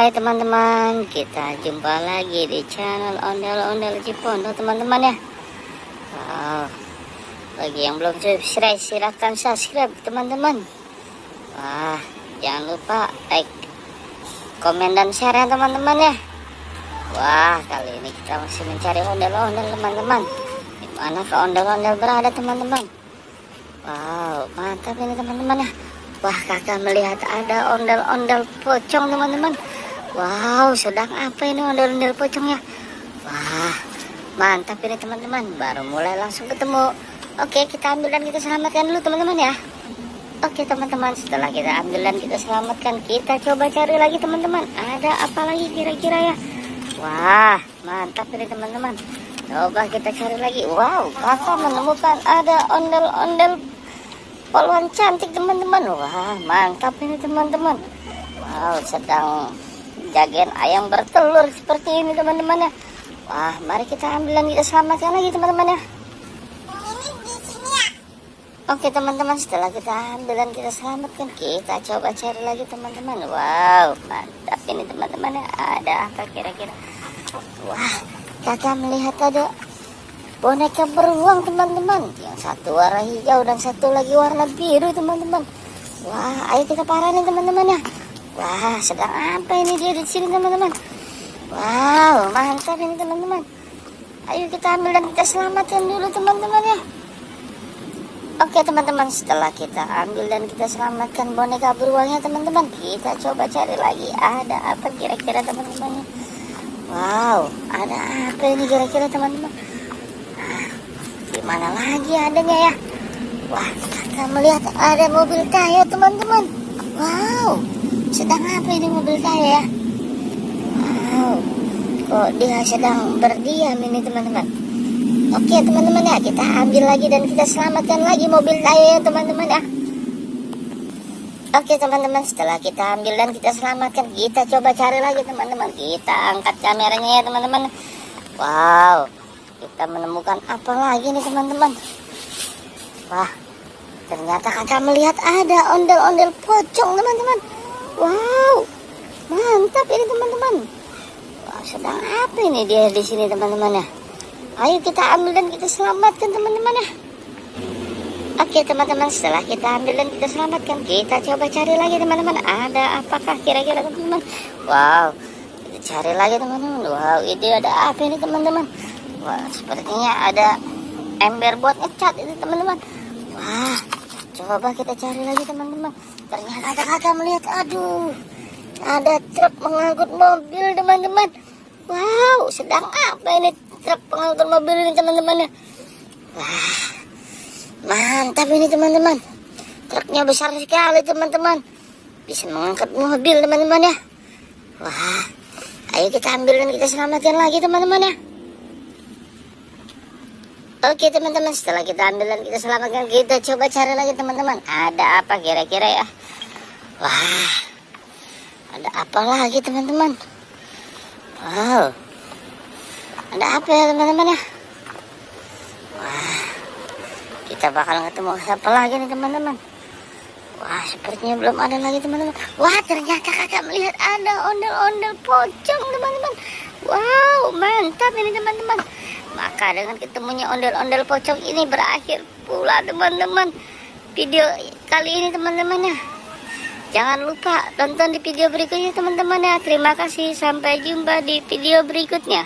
Hai teman-teman, kita jumpa lagi di channel Ondel-Ondel Cipondo teman-teman ya. Wow, bagi yang belum subscribe silahkan subscribe teman-teman. Wah, jangan lupa like, komen dan share ya teman-teman ya. Wah, kali ini kita masih mencari ondel-ondel teman-teman. Dimana ke ondel-ondel berada teman-teman? Wow, mantap ini teman-teman ya. Wah, kakak melihat ada ondel-ondel pocong teman-teman. Wow, sedang apa ini ondel-ondel pocongnya? Wah, mantap ini teman-teman. Baru mulai langsung ketemu. Oke, kita ambil dan kita selamatkan dulu teman-teman ya. Oke teman-teman, setelah kita ambil dan kita selamatkan, kita coba cari lagi teman-teman. Ada apa lagi kira-kira ya? Wah, mantap ini teman-teman. Coba kita cari lagi. Wow, kakak menemukan ada ondel-ondel poluan cantik teman-teman. Wah, mantap ini teman-teman. Wow, sedang jagain ayam bertelur seperti ini teman-teman ya. Wah, mari kita ambil dan kita selamatkan lagi teman-teman ya. Oke teman-teman, setelah kita ambil dan kita selamatkan, kita coba cari lagi teman-teman. Wow, mantap ini teman-teman ya. Ada apa kira-kira? Wah, kakak melihat ada boneka beruang teman-teman. Yang satu warna hijau dan satu lagi warna biru teman-teman. Wah, ayo kita paranin teman-teman ya. Wah, sedang apa ini dia di sini teman-teman? Wow, mantap ini teman-teman. Ayo kita ambil dan kita selamatkan dulu teman-teman ya. Oke teman-teman, setelah kita ambil dan kita selamatkan boneka beruangnya teman-teman, kita coba cari lagi. Ada apa kira-kira teman-teman? Wow, ada apa ini kira-kira teman-teman? Di mana lagi adanya ya? Wah, kita melihat ada mobil kaya teman-teman. Wow, sedang apa ini mobil kaya ya? Wow, kok dia sedang berdiam ini teman-teman. Oke teman-teman ya, kita ambil lagi dan kita selamatkan lagi mobil kaya ya teman-teman ya. Oke teman-teman, setelah kita ambil dan kita selamatkan, kita coba cari lagi teman-teman. Kita angkat kameranya ya teman-teman. Wow, kita menemukan apa lagi nih teman-teman? Wah, ternyata kakak melihat ada ondel-ondel pocong teman-teman. Wow, mantap ini teman-teman. Wah, sedang apa ini dia di sini teman-teman ya? Ayo kita ambil dan kita selamatkan teman-teman ya. Oke teman-teman, setelah kita ambil dan kita selamatkan, kita coba cari lagi teman-teman. Ada apakah kira-kira teman-teman? Wow, kita cari lagi teman-teman. Wow, ini ada apa ini teman-teman? Wah, sepertinya ada ember buat ngecat itu teman-teman. Wah, coba kita cari lagi teman-teman. Ternyata kakak melihat, aduh, ada truk mengangkut mobil teman-teman. Wow, sedang apa ini truk pengangkut mobil ini teman-teman ya? Wah, mantap ini teman-teman. Truknya besar sekali teman-teman. Bisa mengangkut mobil teman-teman ya. Wah, ayo kita ambil dan kita selamatkan lagi teman-teman ya. Oke teman-teman, setelah kita ambil dan kita selamatkan, kita coba cari lagi teman-teman. Ada apa kira-kira ya? Wah, ada apa lagi teman-teman? Wow, ada apa ya teman-teman ya? Wah, kita bakal ketemu apa lagi nih teman-teman? Wah, sepertinya belum ada lagi teman-teman. Wah, ternyata kakak melihat ada ondel-ondel pocong teman-teman. Wow, mantap ini teman-teman. Maka dengan ketemunya ondel-ondel pocong ini berakhir pula teman-teman video kali ini teman-teman ya. Jangan lupa tonton di video berikutnya teman-teman ya. Terima kasih, sampai jumpa di video berikutnya.